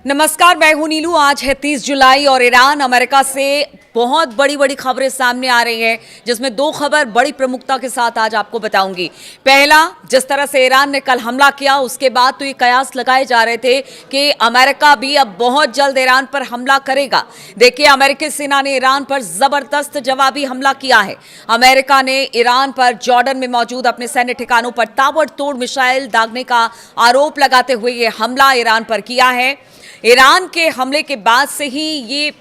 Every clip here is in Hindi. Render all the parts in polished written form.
नमस्कार, मैं हूं नीलू। आज है 30 जुलाई और ईरान अमेरिका से बहुत बड़ी खबरें सामने आ रही हैं, जिसमें दो खबर बड़ी प्रमुखता के साथ आज आपको बताऊंगी। पहला, जिस तरह से ईरान ने कल हमला किया, उसके बाद तो ये कयास लगाए जा रहे थे कि अमेरिका भी अब बहुत जल्द ईरान पर हमला करेगा। देखिए, अमेरिकी सेना ने ईरान पर जबरदस्त जवाबी हमला किया है। अमेरिका ने ईरान पर जॉर्डन में मौजूद अपने सैन्य ठिकानों पर ताबड़तोड़ मिसाइल दागने का आरोप लगाते हुए ये हमला ईरान पर किया है। ईरान के हमले के बाद से ही ये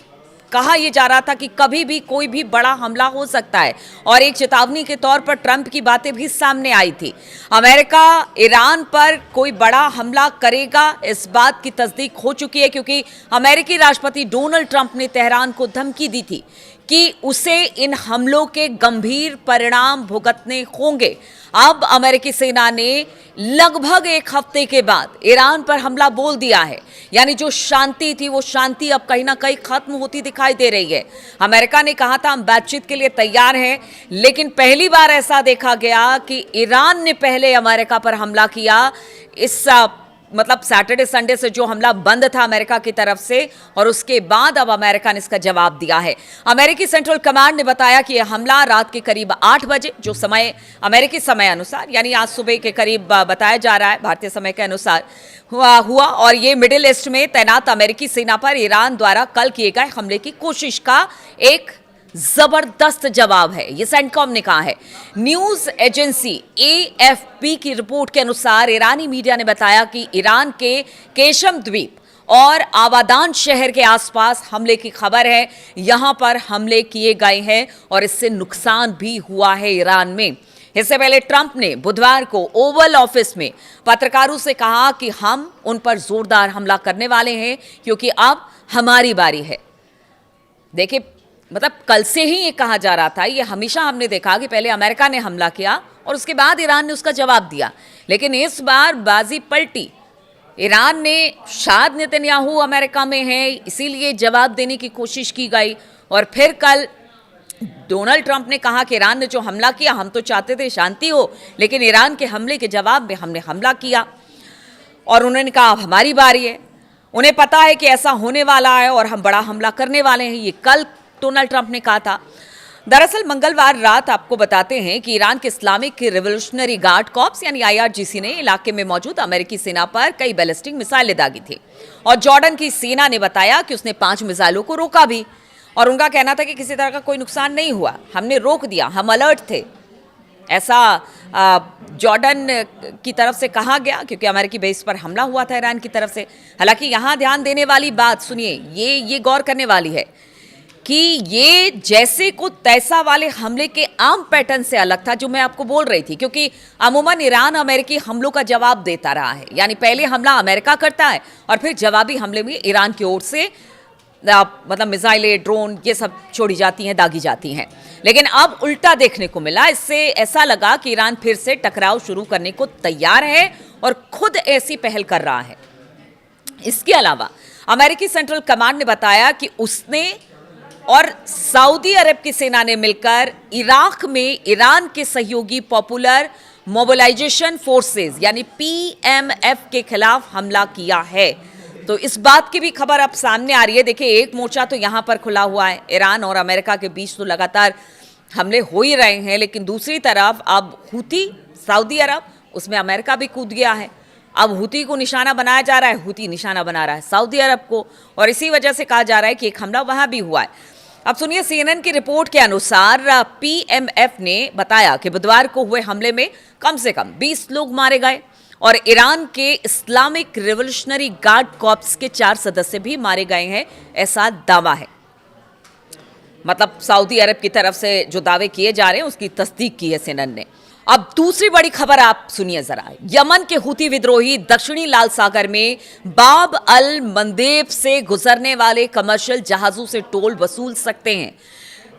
कहा यह जा रहा था कि कभी भी कोई भी बड़ा हमला हो सकता है और एक चेतावनी के तौर पर ट्रंप की बातें भी सामने आई थी। अमेरिका ईरान पर कोई बड़ा हमला करेगा, इस बात की तस्दीक हो चुकी है, क्योंकि अमेरिकी राष्ट्रपति डोनाल्ड ट्रंप ने तेहरान को धमकी दी थी कि उसे इन हमलों के गंभीर परिणाम भुगतने होंगे। अब अमेरिकी सेना ने लगभग एक हफ्ते के बाद ईरान पर हमला बोल दिया है, यानी जो शांति थी वो शांति अब कहीं ना कहीं खत्म होती दिखाई दे रही है। अमेरिका ने कहा था हम बातचीत के लिए तैयार हैं, लेकिन पहली बार ऐसा देखा गया कि ईरान ने पहले अमेरिका पर हमला किया। इस मतलब सैटरडे संडे से जो हमला बंद था अमेरिका की तरफ से, और उसके बाद अब अमेरिका ने इसका जवाब दिया है। अमेरिकी सेंट्रल कमांड ने बताया कि यह हमला रात के करीब 8 बजे, जो समय अमेरिकी समय अनुसार यानी आज सुबह के करीब बताया जा रहा है भारतीय समय के अनुसार हुआ और ये मिडिल ईस्ट में तैनात अमेरिकी सेना पर ईरान द्वारा कल किए गए हमले की कोशिश का एक जबरदस्त जवाब है, ये सेंटकॉम ने कहा है। न्यूज एजेंसी एएफपी की रिपोर्ट के अनुसार ईरानी मीडिया ने बताया कि ईरान के केशम द्वीप और आबादान शहर के आसपास हमले की खबर है। यहां पर हमले किए गए हैं और इससे नुकसान भी हुआ है ईरान में। इससे पहले ट्रंप ने बुधवार को ओवल ऑफिस में पत्रकारों से कहा कि हम उन पर जोरदार हमला करने वाले हैं, क्योंकि अब हमारी बारी है। देखिए, मतलब कल से ही ये कहा जा रहा था, ये हमेशा हमने देखा कि पहले अमेरिका ने हमला किया और उसके बाद ईरान ने उसका जवाब दिया, लेकिन इस बार बाजी पलटी। ईरान ने शायद नेतन्याहू अमेरिका में है इसीलिए जवाब देने की कोशिश की गई, और फिर कल डोनाल्ड ट्रंप ने कहा कि ईरान ने जो हमला किया, हम तो चाहते थे शांति हो, लेकिन ईरान के हमले के जवाब में हमने हमला किया। और उन्होंने कहा अब हमारी बारी है। उन्हें पता है कि ऐसा होने वाला है और हम बड़ा हमला करने वाले हैं, ये कल डोनाल्ड ट्रंप ने कहा था। दरअसल मंगलवार रात आपको बताते हैं कि ईरान के इस्लामिक रिवोल्यूशनरी गार्ड कॉर्प्स यानी आईआरजीसी ने इलाके में मौजूद अमेरिकी सेना पर कई बैलिस्टिक मिसाइलें दागी थी, और जॉर्डन की सेना ने बताया कि उसने 5 मिसाइलों को रोका भी, और उनका कहना था कि किसी तरह का कोई नुकसान नहीं हुआ, हमने रोक दिया, हम अलर्ट थे। ऐसा जॉर्डन की तरफ से कहा गया, क्योंकि अमेरिकी बेस पर हमला हुआ था ईरान की तरफ से। हालांकि यहां ध्यान देने वाली बात सुनिए, ये गौर करने वाली है कि ये जैसे को तैसा वाले हमले के आम पैटर्न से अलग था जो मैं आपको बोल रही थी, क्योंकि अमूमन ईरान अमेरिकी हमलों का जवाब देता रहा है, यानी पहले हमला अमेरिका करता है और फिर जवाबी हमले में ईरान की ओर से मतलब मिसाइलें, ड्रोन, ये सब छोड़ी जाती हैं, दागी जाती हैं। लेकिन अब उल्टा देखने को मिला। इससे ऐसा लगा कि ईरान फिर से टकराव शुरू करने को तैयार है और खुद ऐसी पहल कर रहा है। इसके अलावा अमेरिकी सेंट्रल कमांड ने बताया कि उसने और सऊदी अरब की सेना ने मिलकर इराक में ईरान के सहयोगी पॉपुलर मोबिलाइजेशन फोर्सेस यानी पीएमएफ के खिलाफ हमला किया है। तो इस बात की भी खबर अब सामने आ रही है। देखिए, एक मोर्चा तो यहां पर खुला हुआ है, ईरान और अमेरिका के बीच तो लगातार हमले हो ही रहे हैं, लेकिन दूसरी तरफ अब हुती, सऊदी अरब, उसमें अमेरिका भी कूद गया है। अब हुती को निशाना बनाया जा रहा है, हुती निशाना बना रहा है सऊदी अरब को, और इसी वजह से कहा जा रहा है कि एक हमला वहां भी हुआ है। अब सुनिए, सीएनएन की रिपोर्ट के अनुसार पीएमएफ ने बताया कि बुधवार को हुए हमले में कम से कम 20 लोग मारे गए और ईरान के इस्लामिक रिवोल्यूशनरी गार्ड कॉर्प्स के 4 सदस्य भी मारे गए हैं, ऐसा दावा है। मतलब सऊदी अरब की तरफ से जो दावे किए जा रहे हैं उसकी तस्दीक की है सीएनएन ने। अब दूसरी बड़ी खबर आप सुनिए जरा। यमन के हुती विद्रोही दक्षिणी लाल सागर में बाब अल मंदेब से गुजरने वाले कमर्शियल जहाजों से टोल वसूल सकते हैं।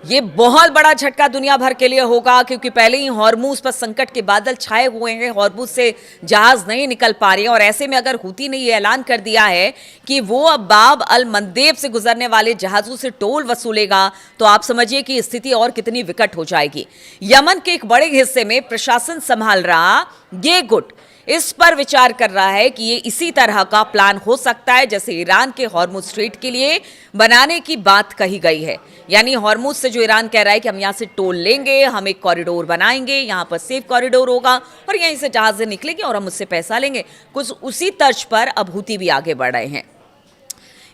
ये बहुत बड़ा झटका दुनिया भर के लिए होगा, क्योंकि पहले ही हॉर्मुज पर संकट के बादल छाए हुए हैं, हॉर्मुज से जहाज नहीं निकल पा रहे हैं, और ऐसे में अगर हुती ने यह ऐलान कर दिया है कि वो अब बाब अल मंदेब से गुजरने वाले जहाजों से टोल वसूलेगा, तो आप समझिए कि स्थिति और कितनी विकट हो जाएगी। यमन के एक बड़े हिस्से में प्रशासन संभाल रहा ये गुट इस पर विचार कर रहा है कि ये इसी तरह का प्लान हो सकता है जैसे ईरान के हॉर्मुज स्ट्रेट के लिए बनाने की बात कही गई है। यानी हॉर्मुज से जो ईरान कह रहा है कि हम यहाँ से टोल लेंगे, हम एक कॉरिडोर बनाएंगे, यहाँ पर सेफ कॉरिडोर होगा और यहीं से जहाजें निकलेंगे और हम उससे पैसा लेंगे। कुछ उसी तर्ज पर अब हूती भी आगे बढ़ रहे हैं।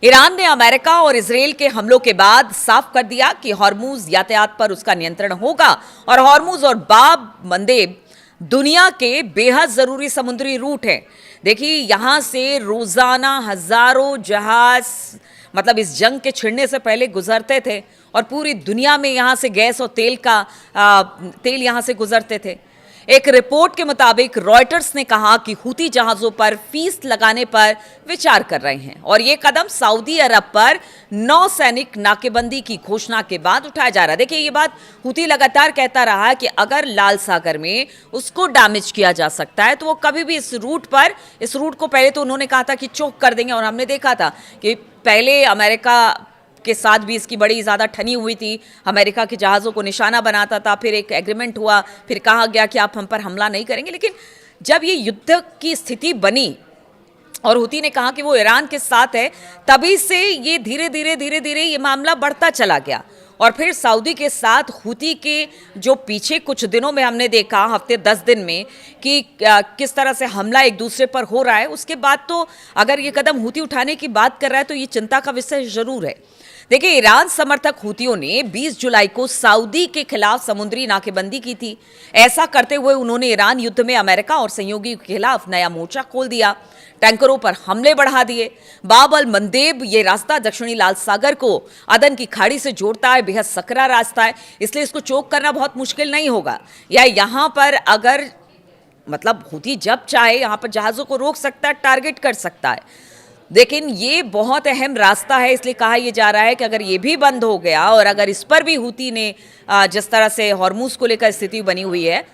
ईरान ने अमेरिका और इजराइल के हमलों के बाद साफ कर दिया कि हॉर्मुज यातायात पर उसका नियंत्रण होगा और हॉर्मुज और बाब मंदेब दुनिया के बेहद जरूरी समुद्री रूट हैं। देखिए, यहां से रोजाना हजारों जहाज मतलब इस जंग के छिड़ने से पहले गुजरते थे और पूरी दुनिया में यहां से गैस और तेल यहां से गुजरते थे। एक रिपोर्ट के मुताबिक रॉयटर्स ने कहा कि हूती जहाजों पर फीस लगाने पर विचार कर रहे हैं और यह कदम सऊदी अरब पर नौसैनिक नाकेबंदी की घोषणा के बाद उठाया जा रहा है। देखिए, ये बात हूती लगातार कहता रहा है कि अगर लाल सागर में उसको डैमेज किया जा सकता है तो वो कभी भी इस रूट को पहले तो उन्होंने कहा था कि चोक कर देंगे और हमने देखा था कि पहले अमेरिका के साथ भी इसकी बड़ी ज़्यादा ठनी हुई थी। अमेरिका के जहाज़ों को निशाना बनाता था, फिर एक एग्रीमेंट हुआ, फिर कहा गया कि आप हम पर हमला नहीं करेंगे। लेकिन जब ये युद्ध की स्थिति बनी और हूती ने कहा कि वो ईरान के साथ है, तभी से ये धीरे धीरे ये मामला बढ़ता चला गया। और फिर सऊदी के साथ हूती के जो पीछे कुछ दिनों में हमने देखा, हफ्ते 10 दिन में, कि किस तरह से हमला एक दूसरे पर हो रहा है, उसके बाद तो अगर ये कदम हूती उठाने की बात कर रहा है तो ये चिंता का विषय जरूर है। देखिए, ईरान समर्थक हूतियों ने 20 जुलाई को सऊदी के खिलाफ समुद्री नाकेबंदी की थी। ऐसा करते हुए उन्होंने ईरान युद्ध में अमेरिका और सहयोगी के खिलाफ नया मोर्चा खोल दिया, टैंकरों पर हमले बढ़ा दिए। बाब अल मंदेब ये रास्ता दक्षिणी लाल सागर को अदन की खाड़ी से जोड़ता है, बेहद सकरा रास्ता है, इसलिए इसको चोक करना बहुत मुश्किल नहीं होगा। या यहाँ पर अगर मतलब हूती जब चाहे यहाँ पर जहाज़ों को रोक सकता है, टारगेट कर सकता है। लेकिन ये बहुत अहम रास्ता है, इसलिए कहा यह जा रहा है कि अगर ये भी बंद हो गया और अगर इस पर भी हूती ने जिस तरह से हॉर्मुज को लेकर स्थिति बनी हुई है,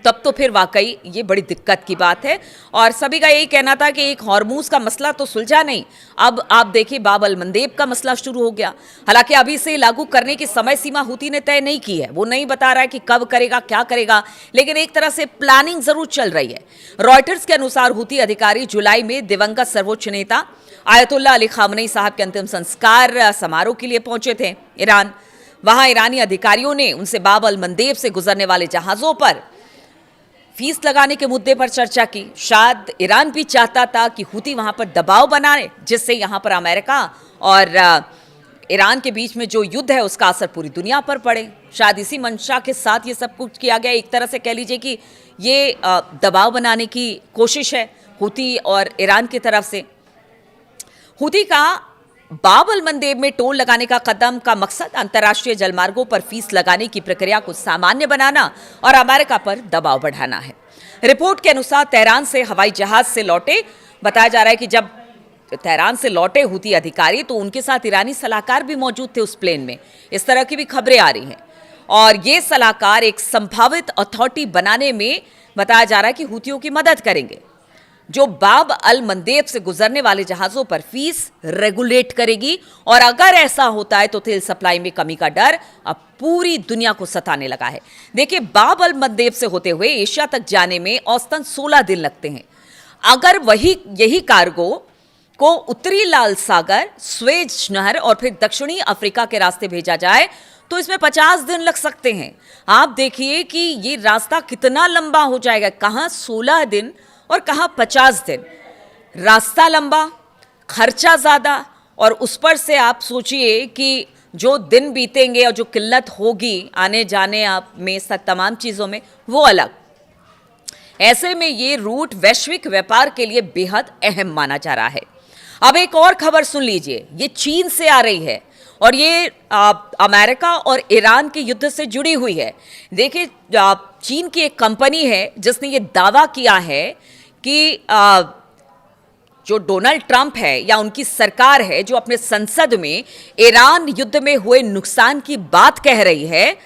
तब तो फिर वाकई ये बड़ी दिक्कत की बात है। और सभी का यही कहना था कि एक हॉर्मुज का मसला तो सुलझा नहीं, अब आप देखिए बाब अल मंदेब का मसला शुरू हो गया। हालांकि अभी से लागू करने की समय सीमा हूती ने तय नहीं की है, वो नहीं बता रहा है कि कब करेगा, क्या करेगा, लेकिन एक तरह से प्लानिंग जरूर चल रही है। रॉयटर्स के अनुसार हूती अधिकारी जुलाई में दिवंगत सर्वोच्च नेता आयतुल्लाह अली खामनेई साहब के अंतिम संस्कार समारोह के लिए पहुंचे थे ईरान। वहां ईरानी अधिकारियों ने उनसे बाब अल मंदेब से गुजरने वाले जहाजों पर फीस लगाने के मुद्दे पर चर्चा की। शायद ईरान भी चाहता था कि हूती वहां पर दबाव बनाए, जिससे यहां पर अमेरिका और ईरान के बीच में जो युद्ध है उसका असर पूरी दुनिया पर पड़े। शायद इसी मंशा के साथ ये सब कुछ किया गया। एक तरह से कह लीजिए कि ये दबाव बनाने की कोशिश है हूती और ईरान की तरफ से। हूती का बाब अल मंदेब में टोल लगाने का कदम का मकसद अंतर्राष्ट्रीय जलमार्गों पर फीस लगाने की प्रक्रिया को सामान्य बनाना और अमेरिका पर दबाव बढ़ाना है। रिपोर्ट के अनुसार तेहरान से हवाई जहाज से लौटे, बताया जा रहा है कि जब तेहरान से लौटे हूती अधिकारी तो उनके साथ ईरानी सलाहकार भी मौजूद थे उस प्लेन में। इस तरह की भी खबरें आ रही हैं और ये सलाहकार एक संभावित अथॉरिटी बनाने में बताया जा रहा है कि हूतियों की मदद करेंगे, जो बाब अल मंदेब से गुजरने वाले जहाजों पर फीस रेगुलेट करेगी। और अगर ऐसा होता है तो तेल सप्लाई में कमी का डर अब पूरी दुनिया को सताने लगा है। देखिए, बाब अल मंदेब से होते हुए एशिया तक जाने में औसतन 16 दिन लगते हैं। अगर यही कार्गो को उत्तरी लाल सागर, स्वेज नहर और फिर दक्षिणी अफ्रीका के रास्ते भेजा जाए तो इसमें 50 दिन लग सकते हैं। आप देखिए कि ये रास्ता कितना लंबा हो जाएगा, कहां 16 दिन और कहां 50 दिन। रास्ता लंबा, खर्चा ज़्यादा, और उस पर से आप सोचिए कि जो दिन बीतेंगे और जो किल्लत होगी आने जाने आप में तमाम चीज़ों में, वो अलग। ऐसे में ये रूट वैश्विक व्यापार के लिए बेहद अहम माना जा रहा है। अब एक और खबर सुन लीजिए, ये चीन से आ रही है और ये अमेरिका और ईरान के युद्ध से जुड़ी हुई है। देखिए, चीन की एक कंपनी है जिसने ये दावा किया है कि जो डोनाल्ड ट्रंप है या उनकी सरकार है जो अपने संसद में ईरान युद्ध में हुए नुकसान की बात कह रही है,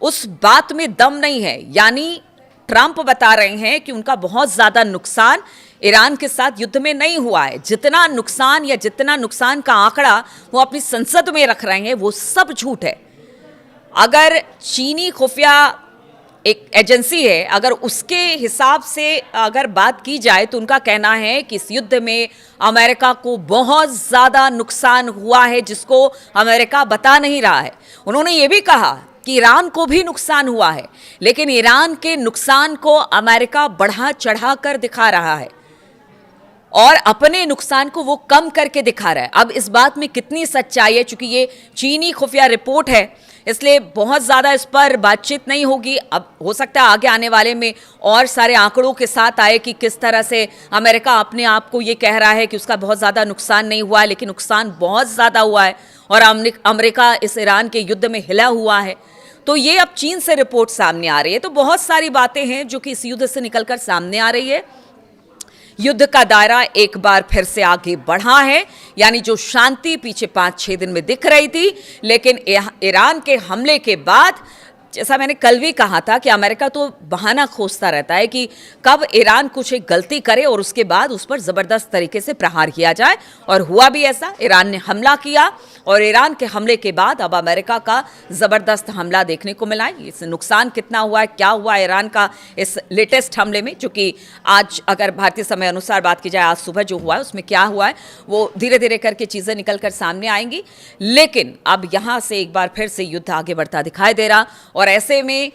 उस बात में दम नहीं है। यानी ट्रंप बता रहे हैं कि उनका बहुत ज्यादा नुकसान ईरान के साथ युद्ध में नहीं हुआ है। जितना नुकसान का आंकड़ा वो अपनी संसद में रख रहे हैं वो सब झूठ है। अगर चीनी खुफिया एक एजेंसी है, अगर उसके हिसाब से अगर बात की जाए तो उनका कहना है कि इस युद्ध में अमेरिका को बहुत ज़्यादा नुकसान हुआ है, जिसको अमेरिका बता नहीं रहा है। उन्होंने ये भी कहा कि ईरान को भी नुकसान हुआ है, लेकिन ईरान के नुकसान को अमेरिका बढ़ा चढ़ा कर दिखा रहा है और अपने नुकसान को वो कम करके दिखा रहा है। अब इस बात में कितनी सच्चाई है, चूंकि ये चीनी खुफिया रिपोर्ट है, इसलिए बहुत ज़्यादा इस पर बातचीत नहीं होगी। अब हो सकता है आगे आने वाले में और सारे आंकड़ों के साथ आए कि किस तरह से अमेरिका अपने आप को ये कह रहा है कि उसका बहुत ज़्यादा नुकसान नहीं हुआ है, लेकिन नुकसान बहुत ज़्यादा हुआ है और अमेरिका इस ईरान के युद्ध में हिला हुआ है। तो ये अब चीन से रिपोर्ट सामने आ रही है। तो बहुत सारी बातें हैं जो कि इस युद्ध से निकलकर सामने आ रही है। युद्ध का दायरा एक बार फिर से आगे बढ़ा है, यानी जो शांति पीछे 5-6 दिन में दिख रही थी, लेकिन ईरान के हमले के बाद, जैसा मैंने कल भी कहा था कि अमेरिका तो बहाना खोजता रहता है कि कब ईरान कुछ एक गलती करे और उसके बाद उस पर ज़बरदस्त तरीके से प्रहार किया जाए, और हुआ भी ऐसा। ईरान ने हमला किया और ईरान के हमले के बाद अब अमेरिका का ज़बरदस्त हमला देखने को मिला है। इससे नुकसान कितना हुआ है, क्या हुआ ईरान का इस लेटेस्ट हमले में, जो कि आज अगर भारतीय समय अनुसार बात की जाए, आज सुबह जो हुआ है उसमें क्या हुआ है, वो धीरे धीरे करके चीज़ें निकल कर सामने आएंगी। लेकिन अब यहाँ से एक बार फिर से युद्ध आगे बढ़ता दिखाई दे रहा, और ऐसे में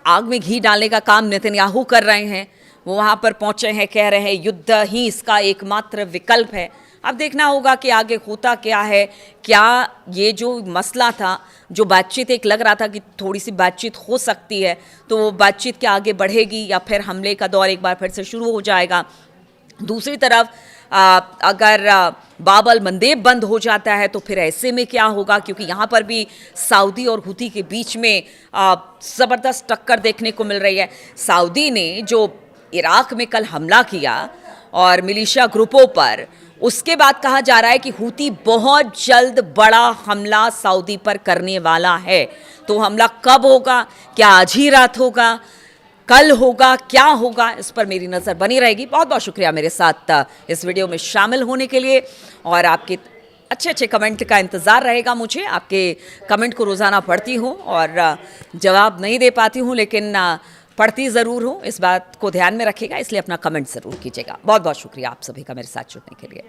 आग में घी डालने का काम नेतन्याहू कर रहे हैं। वो वहाँ पर पहुँचे हैं, कह रहे हैं युद्ध ही इसका एकमात्र विकल्प है। अब देखना होगा कि आगे होता क्या है। क्या ये जो मसला था, जो बातचीत एक लग रहा था कि थोड़ी सी बातचीत हो सकती है, तो वो बातचीत क्या आगे बढ़ेगी या फिर हमले का दौर एक बार फिर से शुरू हो जाएगा। दूसरी तरफ अगर बाब-अल मंदेब बंद हो जाता है तो फिर ऐसे में क्या होगा, क्योंकि यहाँ पर भी सऊदी और हुती के बीच में ज़बरदस्त टक्कर देखने को मिल रही है। सऊदी ने जो इराक में कल हमला किया और मिलिशिया ग्रुपों पर, उसके बाद कहा जा रहा है कि हुती बहुत जल्द बड़ा हमला सऊदी पर करने वाला है। तो हमला कब होगा, क्या आज ही रात होगा, कल होगा, क्या होगा, इस पर मेरी नज़र बनी रहेगी। बहुत बहुत शुक्रिया मेरे साथ इस वीडियो में शामिल होने के लिए, और आपके अच्छे अच्छे कमेंट का इंतज़ार रहेगा मुझे। आपके कमेंट को रोज़ाना पढ़ती हूँ और जवाब नहीं दे पाती हूँ, लेकिन पढ़ती ज़रूर हूँ। इस बात को ध्यान में रखिएगा, इसलिए अपना कमेंट ज़रूर कीजिएगा। बहुत बहुत शुक्रिया आप सभी का मेरे साथ जुड़ने के लिए।